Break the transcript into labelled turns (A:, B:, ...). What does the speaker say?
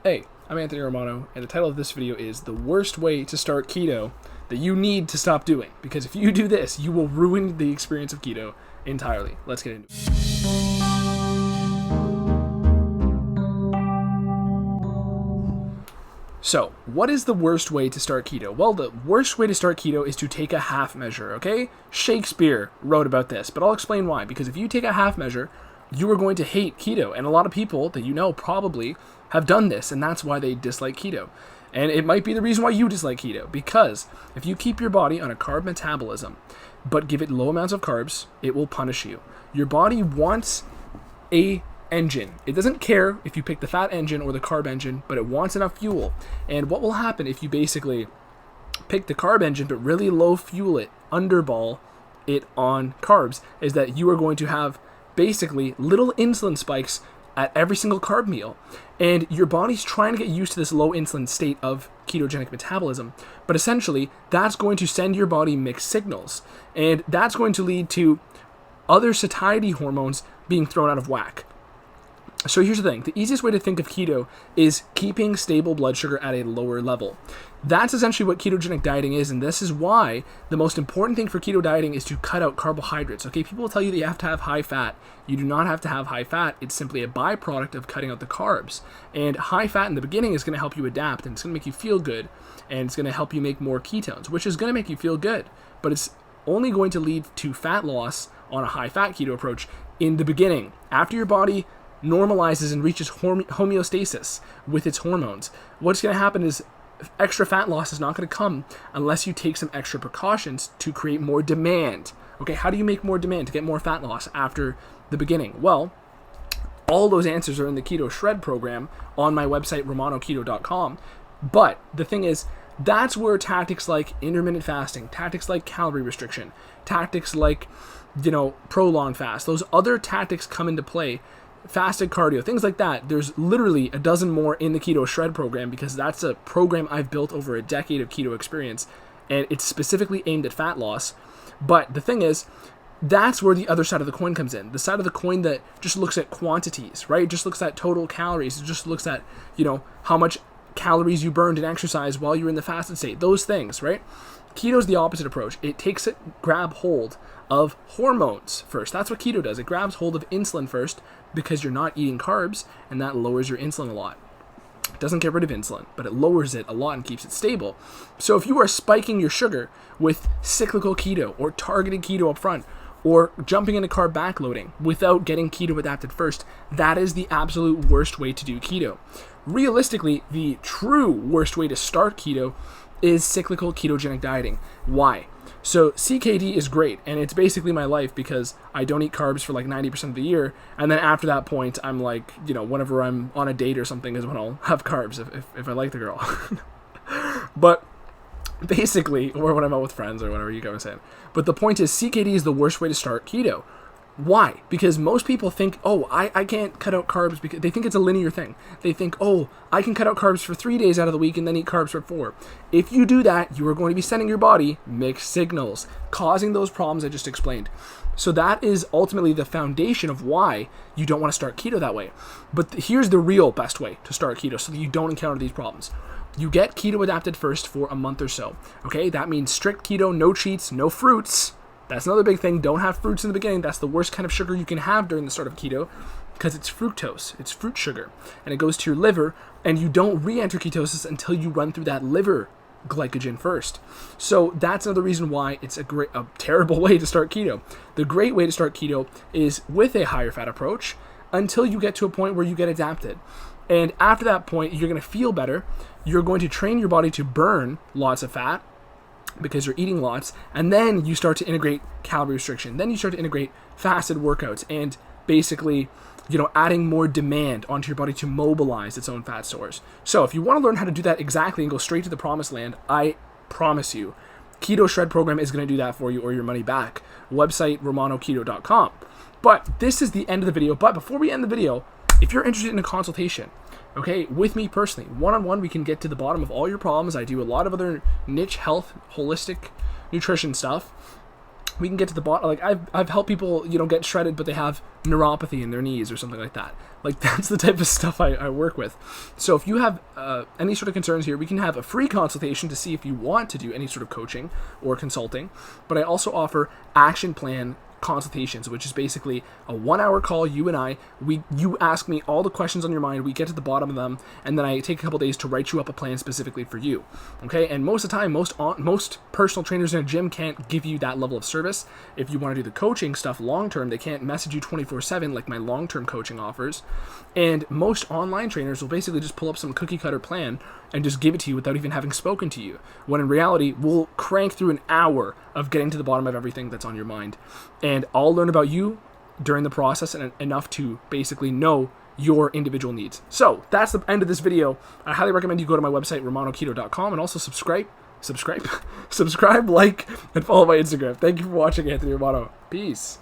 A: Hey, I'm Anthony Romano, and the title of this video is The Worst Way to Start Keto That You Need to Stop Doing. Because if you do this, you will ruin the experience of keto entirely. Let's get into it. So, what is the worst way to start keto? Well, the worst way to start keto is to take a half measure, okay? Shakespeare wrote about this, but I'll explain why. Because if you take a half measure, you are going to hate keto. And a lot of people that you know probably have done this, and that's why they dislike keto. And it might be the reason why you dislike keto, because if you keep your body on a carb metabolism, but give it low amounts of carbs, it will punish you. Your body wants a engine. It doesn't care if you pick the fat engine or the carb engine, but it wants enough fuel. And what will happen if you basically pick the carb engine, but really low fuel it, underball it on carbs, is that you are going to have basically little insulin spikes at every single carb meal. And your body's trying to get used to this low insulin state of ketogenic metabolism. But essentially, that's going to send your body mixed signals. And that's going to lead to other satiety hormones being thrown out of whack. So here's the thing. The easiest way to think of keto is keeping stable blood sugar at a lower level. That's essentially what ketogenic dieting is, and this is why the most important thing for keto dieting is to cut out carbohydrates. Okay, people will tell you that you have to have high fat. You do not have to have high fat. It's simply a byproduct of cutting out the carbs. And high fat in the beginning is going to help you adapt, and it's going to make you feel good, and it's going to help you make more ketones, which is going to make you feel good. But it's only going to lead to fat loss on a high fat keto approach in the beginning. After your body normalizes and reaches homeostasis with its hormones, what's going to happen is extra fat loss is not going to come unless you take some extra precautions to create more demand. Okay, how do you make more demand to get more fat loss after the beginning? Well, all those answers are in the Keto Shred program on my website, romanoketo.com. But the thing is, that's where tactics like intermittent fasting, tactics like calorie restriction, tactics like, prolonged fast, those other tactics come into play. Fasted cardio, things like that. There's literally a dozen more in the Keto Shred program, because that's a program I've built over a decade of keto experience, and it's specifically aimed at fat loss. But the thing is, that's where the other side of the coin comes in. The side of the coin that just looks at quantities, right? It just looks at total calories. It just looks at, how much calories you burned in exercise while you're in the fasted state. Those things, right? Keto is the opposite approach. It takes it, grab hold of hormones first. That's what keto does. It grabs hold of insulin first, because you're not eating carbs, and that lowers your insulin a lot. It doesn't get rid of insulin, but it lowers it a lot and keeps it stable. So if you are spiking your sugar with cyclical keto or targeted keto up front, or jumping into carb backloading without getting keto adapted first, that is the absolute worst way to do keto. Realistically, the true worst way to start keto is cyclical ketogenic dieting. Why? So CKD is great, and it's basically my life, because I don't eat carbs for like 90% of the year, and then after that point, I'm like, whenever I'm on a date or something is when I'll have carbs, if I like the girl. But basically, or when I'm out with friends or whatever you guys are saying. But the point is, CKD is the worst way to start keto. Why? Because most people think, I can't cut out carbs, because they think it's a linear thing. They think, I can cut out carbs for 3 days out of the week and then eat carbs for 4. If you do that, you are going to be sending your body mixed signals, causing those problems I just explained. So that is ultimately the foundation of why you don't want to start keto that way. But here's the real best way to start keto so that you don't encounter these problems. You get keto adapted first for a month or so. Okay, that means strict keto, no cheats, no fruits. That's another big thing. Don't have fruits in the beginning. That's the worst kind of sugar you can have during the start of keto, because it's fructose. It's fruit sugar. And it goes to your liver, and you don't re-enter ketosis until you run through that liver glycogen first. So that's another reason why it's a terrible way to start keto. The great way to start keto is with a higher fat approach until you get to a point where you get adapted. And after that point, you're going to feel better. You're going to train your body to burn lots of fat, because you're eating lots, and then you start to integrate calorie restriction. Then you start to integrate fasted workouts and basically, adding more demand onto your body to mobilize its own fat stores. So if you want to learn how to do that exactly and go straight to the promised land, I promise you, Keto Shred program is going to do that for you, or your money back. Website, romanoketo.com. But this is the end of the video. But before we end the video, if you're interested in a consultation, okay, with me personally, one-on-one, we can get to the bottom of all your problems. I do a lot of other niche health, holistic nutrition stuff. we can get to the bottom. Like I've helped people, you know, get shredded, but they have neuropathy in their knees or something like that. Like that's the type of stuff I work with. So if you have any sort of concerns here, we can have a free consultation to see if you want to do any sort of coaching or consulting. But I also offer action plan consultations, which is basically a 1-hour call. You and I, you ask me all the questions on your mind, we get to the bottom of them, and then I take a couple days to write you up a plan specifically for you. Okay, and most of the time, most personal trainers in a gym can't give you that level of service. If you want to do the coaching stuff long term, they can't message you 24/7 like my long term coaching offers. And most online trainers will basically just pull up some cookie cutter plan and just give it to you without even having spoken to you. When in reality, we'll crank through an hour of getting to the bottom of everything that's on your mind. And I'll learn about you during the process and enough to basically know your individual needs. So that's the end of this video. I highly recommend you go to my website, romanoketo.com, and also subscribe, like, and follow my Instagram. Thank you for watching, Anthony Romano. Peace.